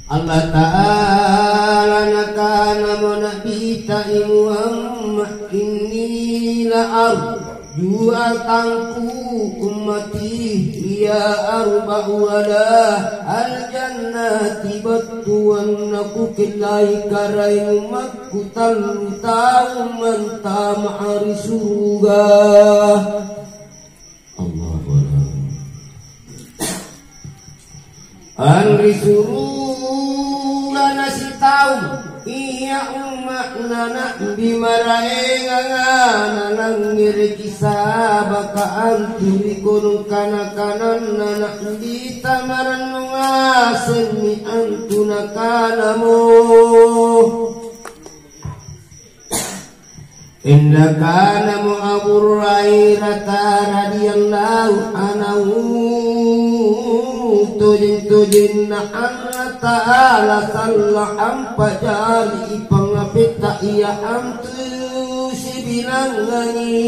Allah Ta'ala nakana monabita Muhammad inni la'arju atangku ummati ya arba'u ala al-jannati battuan naku kilai karai umatku talu ta'u manta ma'ari surga Allah Anri surga nasi tahu iya umat nanak bimarae ngana nangir kisah baka anturi gunung kana-kanan nanak di tamaran nungasemi antuna kanamu inda kanamu Abu Hurairah radhiyallahu anhu tujin na Allah Ta'ala salah ampajali pangapita iya amtu si bilangani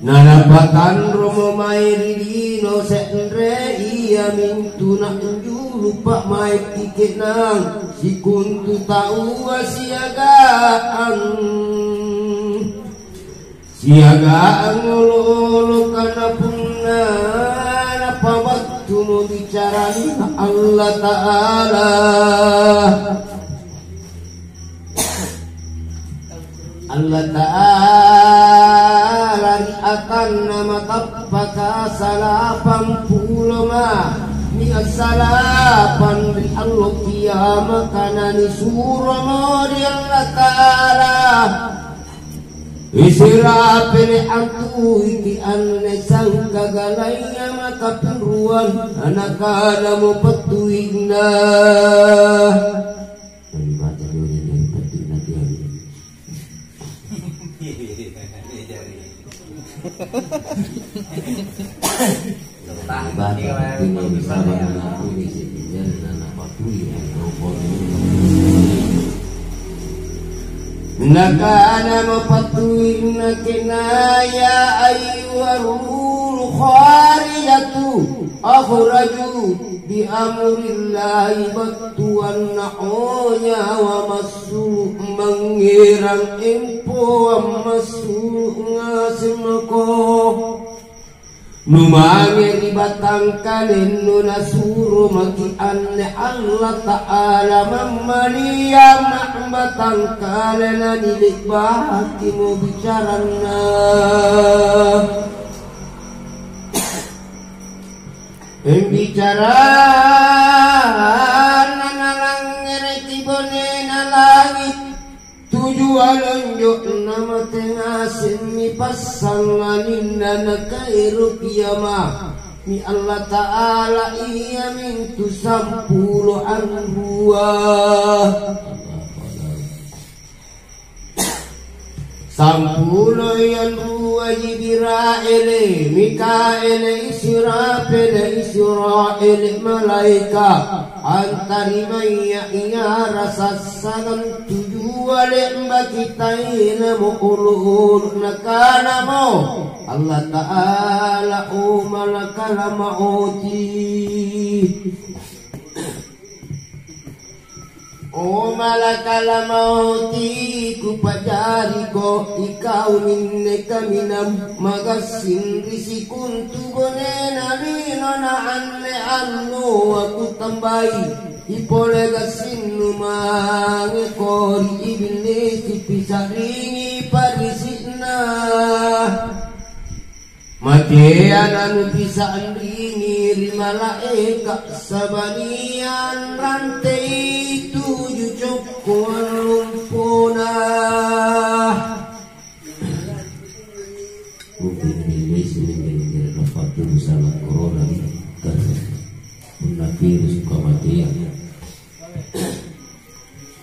nanapatan romo mairi dino sendre iya mintu na unjulu pak maik tikit nang si kuntu tau siagaan ngulu kana punna apa waktu mau bicara Allah Ta'ala Allah Ta'ala akan nama tapaka salapan pulama ni salapan di Allah kiamat kanani surah di Allah Ta'ala isira pene aku iki anne sang kagalaya maka peruan anak kana mo petuigna baca dulu ini petik nanti nakana mapatuin na kinaya ayyuharul khariyatu akhraju bi amrillahi batuan na'onya wa masu mangirang impo wa masu ngasimako numange di batang kalen nuna suruh maki anne Allah Ta'ala mamalia mak batang kalen nilik bahati mau bicarana bicara nalangere tibone na langit tujuan unjuk nama tengah semi pasangan na kairu kiamah mi Allah Ta'ala iya mintu sampuluh anbuah sampulo yan huwa Jibril Mikail Israfil Israil malaika antari maya iya rasa sagan tujuan mbak kita ina mu'ulun nakana mo Allah Ta'ala o malakala mauti o malakala mauti kupajari ko ikaw minne kaminam magasin risikun tubone narino na anle anno aku tambai ipole gasin numange kori iblis ipisaringi parisina Makian anu bisa andini rimalaeka sabanian rantai tujuh cukuan lumpuna mungkin ini sehingga dapat bersama corona karena virus kematian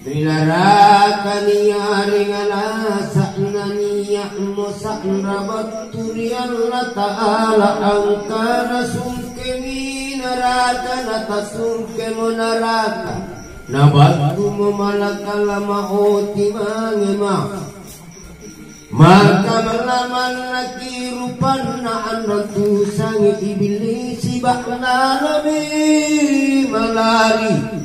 Binaraka niya ringala sa'na niya mo sa'na baturi Allah Ta'ala ang kana sungke minaraka natasungke mo naraka nabatu mo malakala maoti mangima maka melaman laki rupana anatu sang iblis bakna nabi malari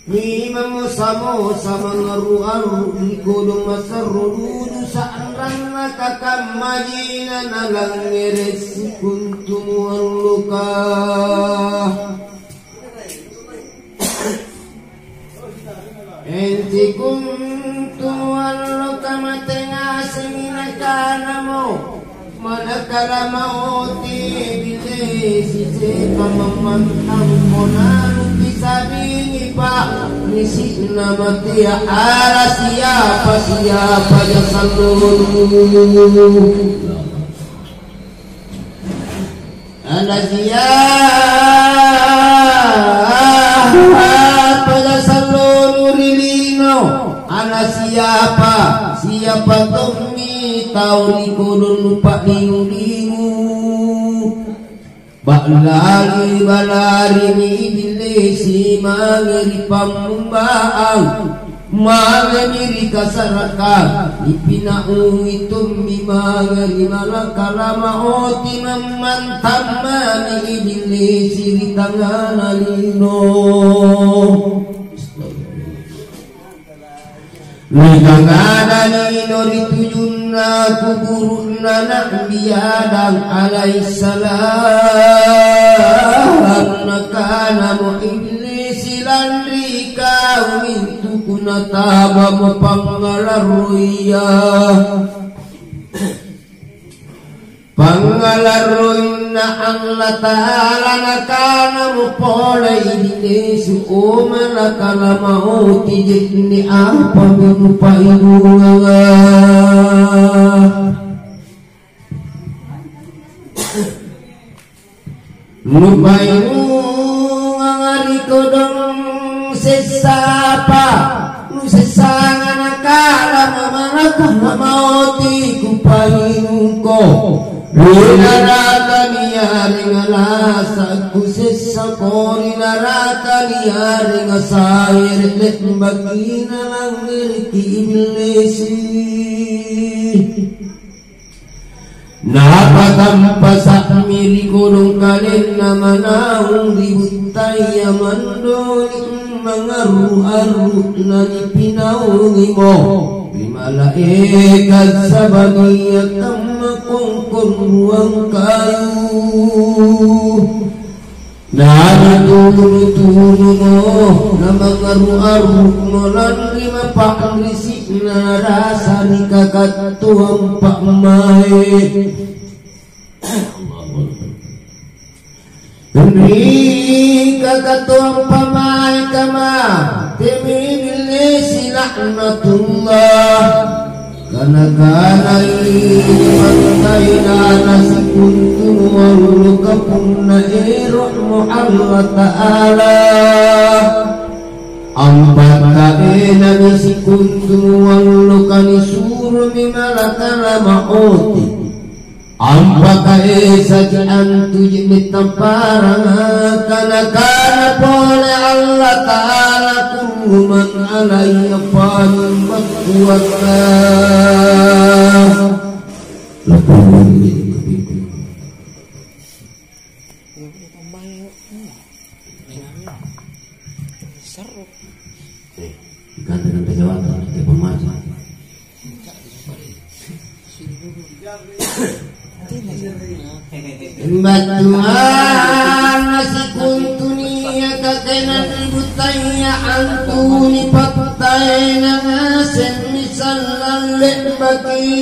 mimam samosa mangaru-aru ikulung masarrudu sa'ran nakakam majina nalang ngeres kuntum waluka enti kuntum waluka matenga seminakanamo manakala mauti bilesi sepamamantang konanu bisadini pak nisi namati ala siapa ya sallu ala siapa ya sallu nurilino ala siapa tumi tauli kudun lupa diulingu balari ni ibilisi mangeri pamumbaang mangeri kasarakan ipinaung itummi mangeri malakalama oti memantamani ibilisi di tangan alino Nikangana nino ditujunna kuburunna nabiyadang alaihissalam nakana mu iblisi landrika umintukuna taba mapangalaruya pangalaruinna Allah ta'ala nakana mupolay dinesu umalakala mauti jitni apa binupainunga nupainunga ngarikodong sesapa nusesangan nakala mamanakala mauti kupainungko Rinaraka niyaring alasa kusesa ko rinaraka niyaring asayir let bagina lang nirkiblesi Napatampasak mirikulong kalin na manahong ributay yamandoning mga ruarut na ipinaungi mo Malaikat sa bagiyat ang makungkurmuang kayo Naritulo-tulo mo na mga ruaruk mo lang rimapakrisik na rasa ni kakatuang pakmay Hindi kakatuang pamay kama Timibilisi laknatullah Kana-kana'y magtay na nasikuntum Walukapun na irok mo Allah Ta'ala Ang pagkain na nasikuntum Walukani suro mimalakala maoti Ang pagkain sa diyan tuji mitaparang Kana-kana pole Allah Ta'ala man alaiya paling magkuwata Ikan dengan kejawatan Dia pemaja Batuan nasi kuntuni Kakanan ibutaya antuni patay na ngasen misalan lebaki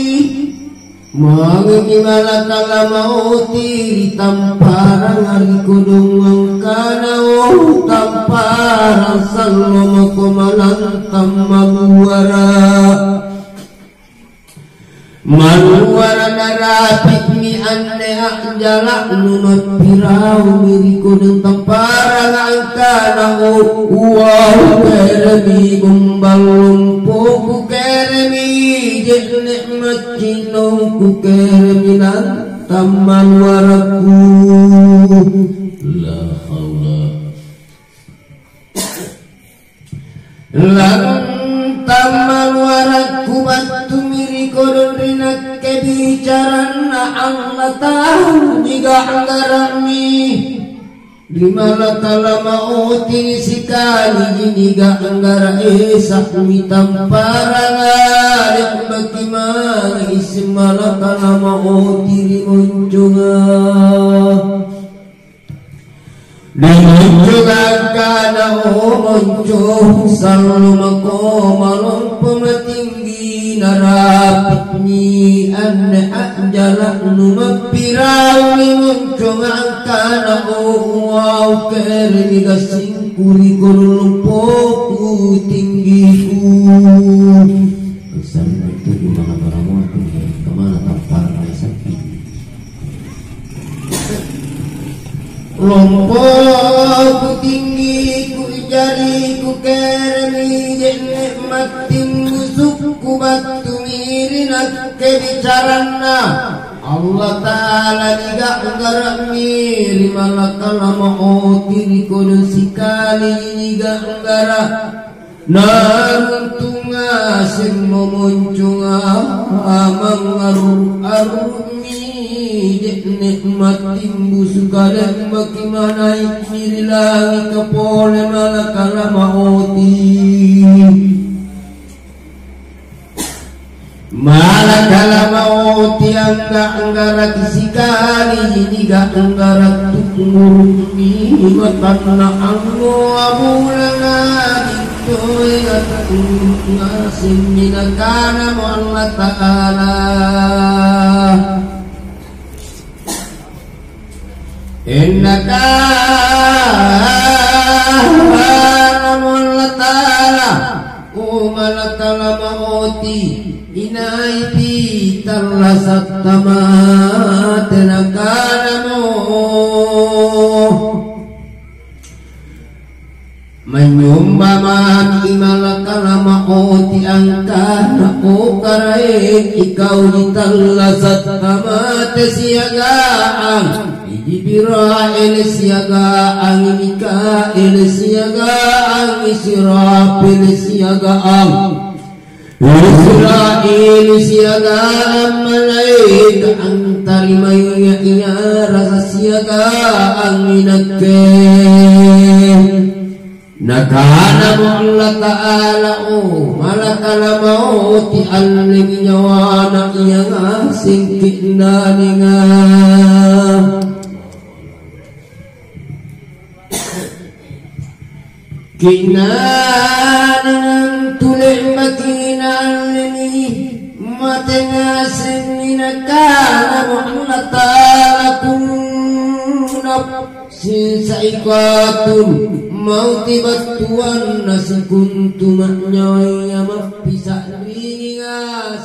Mangimala kalamauti Tamparang arikudong ang kanaw Tamparang salom kumalantang maguwara Manuwara narapit ni ane akjalak Nunot piraw miriko ng tamparang ang kanaw Uwaw keremi gumbang lumpo Ku keremi jeknek macino Ku keremi ng taman waraku La hawla Lang taman waraku Batu miriko ng rinak ta'ala niga anggarami lima lakala mauti sikali niga anggara esak mitamparanga yang bagaimana isma lakala mauti limuncunga limuncunga kana muncung selalu makomalong pematinggi narapitni anne anjalak numapirau limuncung kana wow keri gasingkuri golumpoku tinggiku pesan itu gimana baramu kemana tampar sakit lompokku tinggi ku jariku keri nikmatin busukku batu mirinak kebicarana Allah ta'ala niga anggara lima lakala mauti kono sikali niga anggara naruntunga sim memuncunga mangaru-arumi nikmatin busukadang bagaimana ikmirilangi kapole malakala mauti malakala mauti anggara kisikali niga anggara tukmurumi matanna ango abulana itu ngasim minakana Allah ta'ala innaka Allah ta'ala malakala mauti inaiti terlasat tamat nakanamu menyumba mati malakala mauti angkana ukarai ikau diterlasat tamat siagaan Jibril siagaan Mikail siagaan Israfil siagaan Israel siagaan malaika antari mayunya iya rasa siagaan minake nakana Allah ta'ala malakala mauti alim nyawana iya singkitna ninga kinanang tulik makinalini matengasin minakala Allah ta'ala kunap sisaikatun mauti batuan nasi kuntu maknyoy mapisa ringa